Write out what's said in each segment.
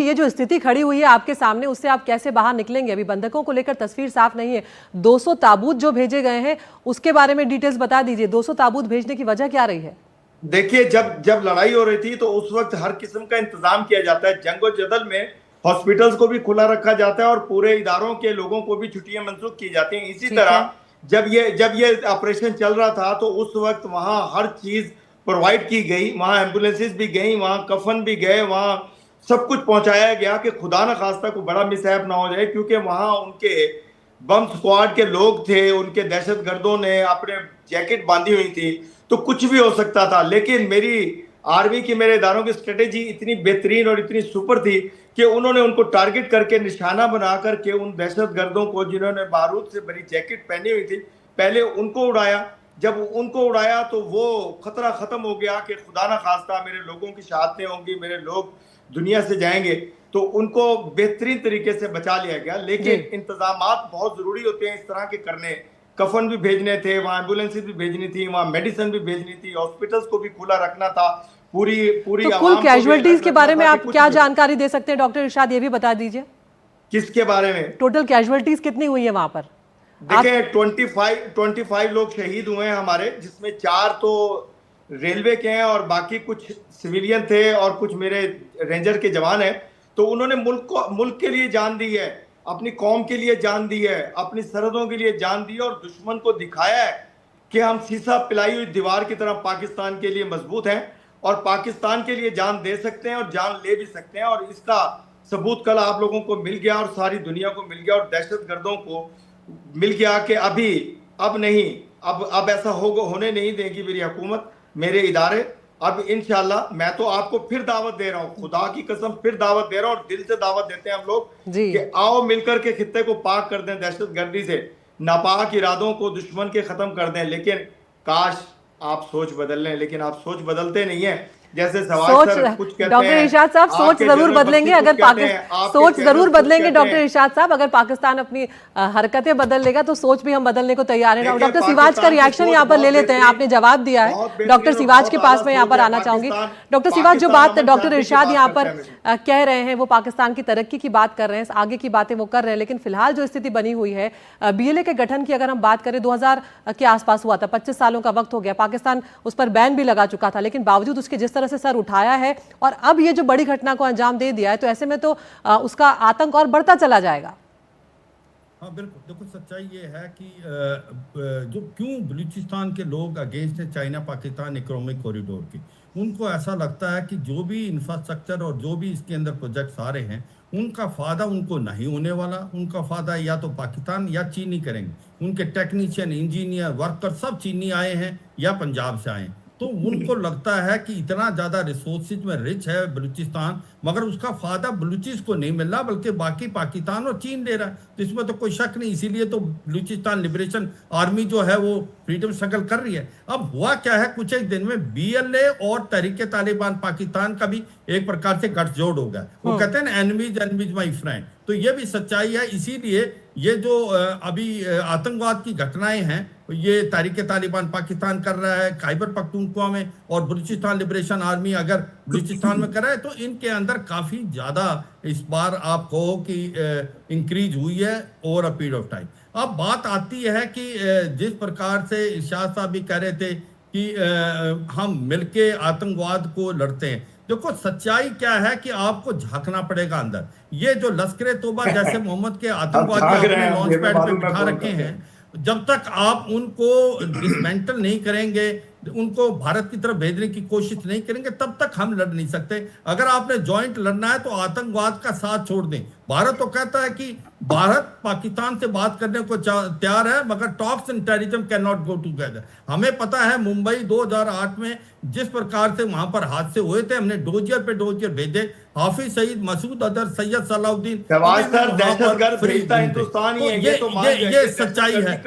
ये जो स्थिति खड़ी हुई है आपके सामने, उससे आप कैसे बाहर निकलेंगे? अभी बंधकों को लेकर तस्वीर साफ नहीं है। 200 ताबूत जो भेजे गए हैं उसके बारे में डिटेल्स बता दीजिए। 200 ताबूत भेजने की वजह क्या रही है? देखिए, जब जब लड़ाई हो रही थी तो उस वक्त हर किस्म का इंतजाम किया जाता है। जंगो जदल में हॉस्पिटल्स को भी खुला रखा जाता है और पूरे इदारों के लोगों को भी छुट्टियां मंसूख की जाती हैं। इसी तरह जब ये ऑपरेशन चल रहा था तो उस वक्त वहां हर चीज प्रोवाइड की गई। वहां एम्बुलेंसेज भी गई, वहां कफन भी गए, वहां सब कुछ पहुंचाया गया कि खुदा न खास्ता को बड़ा मिसहैप ना हो जाए, क्योंकि वहां उनके बम स्क्वाड के लोग थे, उनके दहशतगर्दों ने अपने जैकेट बांधी हुई थी, तो कुछ भी हो सकता था। लेकिन मेरी आर्मी की, मेरे इदारों की स्ट्रेटेजी इतनी बेहतरीन और इतनी सुपर थी कि उन्होंने उनको टारगेट करके, निशाना बना करके उन दहशतगर्दों को जिन्होंने बारूद से भरी जैकेट पहनी हुई थी, पहले उनको उड़ाया। जब उनको उड़ाया तो वो खतरा खत्म हो गया कि खुदा ना खास्ता मेरे लोगों की शहादतें होंगी, मेरे लोग दुनिया से जाएंगे, तो उनको बेहतरीन तरीके से बचा लिया गया। लेकिन इंतजामात बहुत जरूरी होते हैं इस तरह के करने। कफन भी भेजने थे, वहां एम्बुलेंसेज भी भेजनी थी, वहां मेडिसिन भी भेजनी थी, हॉस्पिटल्स को भी खुला रखना था। पूरी तो कुल कैजुअलिटीज के बारे में आप क्या जानकारी दे सकते हैं डॉक्टर इरशाद, ये भी बता दीजिए। किसके बारे में? टोटल कैजुअलिटीज कितनी हुई है वहां पर? देखिए, 25 लोग शहीद हुए हैं हमारे, जिसमें 4 तो रेलवे के हैं और बाकी कुछ सिविलियन थे और कुछ मेरे रेंजर के जवान हैं। तो उन्होंने मुल्क के लिए जान दी है, अपनी कौम के लिए जान दी है, अपनी सरहदों के लिए जान दी है और दुश्मन को दिखाया है कि हम सीसा पिलाई हुई दीवार की तरह पाकिस्तान के लिए मजबूत हैं और पाकिस्तान के लिए जान दे सकते हैं और जान ले भी सकते हैं। और इसका सबूत कल आप लोगों को मिल गया और सारी दुनिया को मिल गया और दहशतगर्दों को मिल गया कि अब नहीं, अब ऐसा होने नहीं देगी मेरी हुकूमत, मेरे इदारे। अब इंशाल्लाह मैं तो आपको फिर दावत दे रहा हूँ, खुदा की कसम फिर दावत दे रहा हूँ और दिल से दावत देते हैं हम लोग कि आओ मिलकर के खित्ते को पाक कर दें दहशतगर्दी से, नापाक इरादों को दुश्मन के खत्म कर दें। लेकिन काश आप सोच बदल लें, लेकिन आप सोच बदलते नहीं है। जैसे डॉक्टर इरशाद साहब सोच जरूर बदलेंगे अगर सोच जरूर बदलेंगे डॉक्टर इरशाद साहब, अगर पाकिस्तान अपनी हरकतें बदल लेगा तो सोच भी हम बदलने को तैयार हैं। डॉक्टर सिवाज का रिएक्शन यहाँ पर ले लेते हैं, आपने जवाब दिया है। डॉक्टर सिवाज के पास मैं यहाँ पर आना चाहूंगी। डॉक्टर सिवाज, जो बात डॉक्टर इरशाद यहाँ पर कह रहे हैं वो पाकिस्तान की तरक्की की बात कर रहे हैं, आगे की बातें वो कर रहे हैं, लेकिन फिलहाल जो स्थिति बनी हुई है, BLA के गठन की अगर हम बात करें 2000 के आसपास हुआ था, 25 सालों का वक्त हो गया, पाकिस्तान उस पर बैन भी लगा चुका था, लेकिन बावजूद उसके जिस तरह से सर उठाया है और अब ये जो बड़ी घटना को अंजाम दे दिया है, तो ऐसे में तो उसका आतंक और बढ़ता चला जाएगा। हाँ बिल्कुल, देखो सच्चाई ये है कि जो क्यों बलूचिस्तान के लोग अगेंस्ट है चाइना पाकिस्तान इकोनॉमिक कॉरिडोर की, उनको ऐसा लगता है कि जो भी इंफ्रास्ट्रक्चर और जो भी इसके अंदर प्रोजेक्ट्स आ रहे हैं उनका फायदा उनको नहीं होने वाला। उनका फायदा या तो पाकिस्तान या चीनी करेंगे। उनके टेक्नीशियन, इंजीनियर, वर्कर सब चीनी आए हैं या पंजाब से आए हैं, तो उनको लगता है कि इतना ज़्यादा रिसोर्सेज में रिच है बलूचिस्तान, मगर उसका फ़ायदा बलूचिस को नहीं मिल रहा बल्कि बाकी पाकिस्तान और चीन ले रहा है। तो इसमें तो कोई शक नहीं, इसीलिए तो बलूचिस्तान लिबरेशन आर्मी जो है वो फ्रीडम स्ट्रगल कर रही है। अब हुआ क्या है, कुछ एक दिन में BLA और तहरीक तालिबान पाकिस्तान का भी एक प्रकार से गठजोड़ हो गया। वो कहते हैं ना, एनमीज माई फ्रेंड, तो ये भी सच्चाई है। इसीलिए ये जो अभी आतंकवाद की घटनाएं हैं ये तहरीक तालिबान पाकिस्तान कर रहा है खैबर पख्तूनख्वा में, और बलूचिस्तान लिबरेशन आर्मी अगर बलूचिस्तान में कर रहा है, तो इनके अंदर काफ़ी ज़्यादा इस बार आप कहो कि इंक्रीज हुई है over a period of time. अब बात आती है कि जिस प्रकार से इरशाद साहब भी कह रहे थे कि हम मिलके आतंकवाद को लड़ते हैं, देखो सच्चाई क्या है कि आपको झांकना पड़ेगा अंदर। ये जो लश्कर तोबा जैसे मोहम्मद के आतंकवादी अपने लॉन्च पैड पे बिठा रखे हैं, जब तक आप उनको डिसमेंटल नहीं करेंगे, उनको भारत की तरफ भेजने की कोशिश नहीं करेंगे, तब तक हम लड़ नहीं सकते। अगर आपने जॉइंट लड़ना है तो आतंकवाद का साथ छोड़ दें। भारत तो कहता है कि भारत पाकिस्तान से बात करने को तैयार है, मगर talks and terrorism can not go together. हमें पता है मुंबई 2008 में जिस प्रकार से वहां पर हादसे हुए थे, हमने डोजियर पे डोजियर भेजे, हाफिज सईद, मसूद अजहर, सैयद सलाउद्दीन, ये सच्चाई है।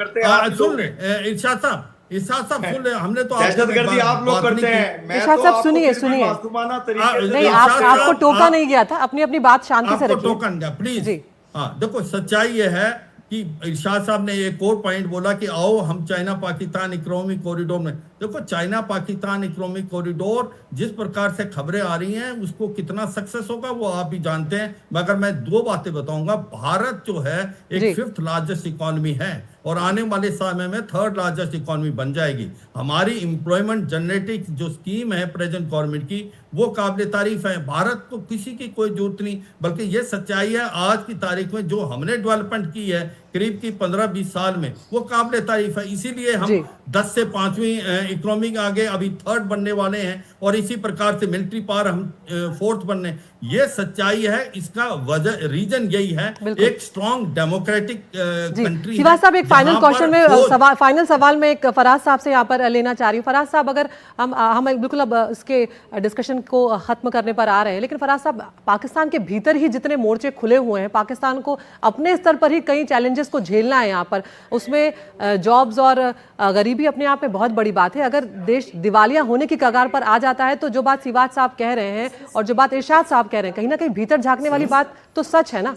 सुन ले इरशाद साहब, इरशाद साहब सुन ले, हमने तो दहशतगर्दी आप लोग करते हैं। इरशाद साहब सुनिए नहीं, आपको टोका नहीं गया था, अपनी अपनी बात शांति से रखिए। टोकन गया प्लीज। हाँ देखो सच्चाई ये है कि इरशाद साहब ने एक और पॉइंट बोला कि आओ हम चाइना पाकिस्तान इकोनॉमिक कॉरिडोर में, देखो चाइना पाकिस्तान इकोनॉमिक कॉरिडोर जिस प्रकार से खबरें आ रही हैं उसको कितना सक्सेस होगा वो आप भी जानते हैं, मगर मैं दो बातें बताऊंगा। भारत जो है एक 5th लार्जेस्ट इकोनॉमी है और आने वाले समय में 3rd लार्जेस्ट इकोनॉमी बन जाएगी। हमारी एम्प्लॉयमेंट जनरेटिक जो स्कीम है प्रेजेंट गवर्नमेंट की वो काबिल तारीफ है। भारत को किसी की कोई जरूरत नहीं, बल्कि ये सच्चाई है आज की तारीख में जो हमने डेवलपमेंट की है करीब की 15-20 साल में वो काबिल तारीफ है। इसीलिए हम 10 से 5वीं इकोनॉमी के आगे अभी 3rd बनने वाले हैं और इसी प्रकार से मिलिट्री पावर हम 4th बनने। ये सच्चाई है, इसका वजह रीजन यही है, एक स्ट्रॉन्ग डेमोक्रेटिक कंट्री। सिवाज साहब एक फाइनल क्वेश्चन में फाइनल सवाल में एक फराज साहब से यहाँ पर लेना चाह रही हूँ। फराज साहब अगर हम बिल्कुल अब इसके डिस्कशन को खत्म करने पर आ रहे हैं, लेकिन फराज साहब पाकिस्तान के भीतर ही जितने मोर्चे खुले हुए हैं, पाकिस्तान को अपने स्तर पर ही कई चैलेंजेस को झेलना है यहाँ पर, उसमें जॉब्स और गरीबी अपने आप में बहुत बड़ी बात है। अगर देश दिवालिया होने की कगार पर आ जाता है तो जो बात सिवाज साहब कह रहे हैं और जो बात इरशाद साहब कह रहे हैं, कहीं ना कहीं भीतर झांकने वाली बात तो सच है ना।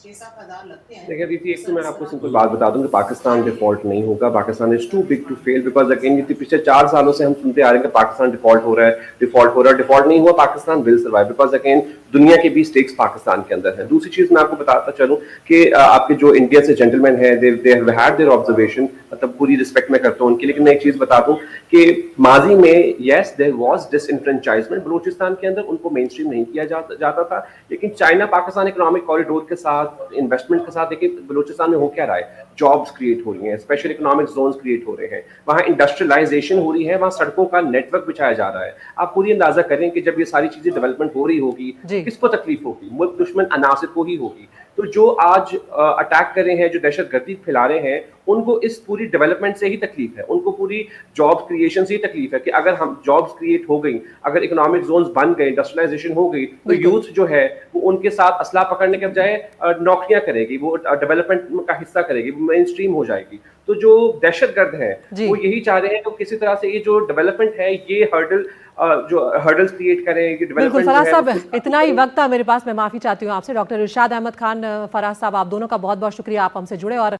देखिए दीदी, एक तो मैं आपको सिंपल बात बता दूं कि पाकिस्तान डिफॉल्ट नहीं होगा। Pakistan is too big to fail, because again पिछले 4 सालों से हम सुनते आ रहे हैं कि पाकिस्तान डिफॉल्ट हो रहा है, डिफॉल्ट नहीं हुआ। Pakistan will survive because again दुनिया के भी स्टेक्स पाकिस्तान के अंदर है। दूसरी चीज मैं आपको बताता चलूं कि आपके जो इंडिया से जेंटलमैन है they have had there observation, मतलब पूरी रिस्पेक्ट मैं करता हूं उनकी, लेकिन मैं एक चीज बता दूं कि माजी में yes there was disenfranchisement Balochistan के अंदर, उनको मेन स्ट्रीम नहीं किया जाता था। लेकिन चाइना पाकिस्तान इकोनॉमिक कॉरिडोर के साथ, इन्वेस्टमेंट के साथ देखिए बलूचिस्तान में हो क्या रहा है, जॉब्स क्रिएट हो रही हैं, स्पेशल इकोनॉमिक जोन्स क्रिएट हो रहे हैं, वहां इंडस्ट्रियलाइजेशन हो रही है, वहां सड़कों का नेटवर्क बिछाया जा रहा है। आप पूरी अंदाजा करें कि जब ये सारी चीजें डेवलपमेंट हो रही होगी किसको तकलीफ होगी, मुल्क दुश्मन अनासिर को ही होगी। तो जो आज अटैक कर रहे हैं, जो दहशतगर्दी फैला रहे हैं, उनको इस पूरी डेवलपमेंट से ही तकलीफ है, उनको पूरी जॉब क्रिएशन से ही तकलीफ है कि अगर हम जॉब्स क्रिएट हो गई, अगर इकोनॉमिक जोन्स बन गए, इंडस्ट्रियलाइजेशन हो गई, तो यूथ जो है वो उनके साथ असला पकड़ने के बजाय नौकरियां करेगी, वो डेवलपमेंट का हिस्सा करेगी, वो मेन स्ट्रीम हो जाएगी। तो जो दहशतगर्द हैं वो यही चाह रहे हैं कि किसी तरह से ये जो डेवलपमेंट है, ये हर्डल्स क्रिएट करें, ये बिल्कुल। फराज साहब इतना ही वक्त था मेरे पास, मैं माफी चाहती हूँ आपसे। डॉक्टर इरशाद अहमद खान, फराज साहब, आप दोनों का बहुत बहुत शुक्रिया, आप हमसे जुड़े। और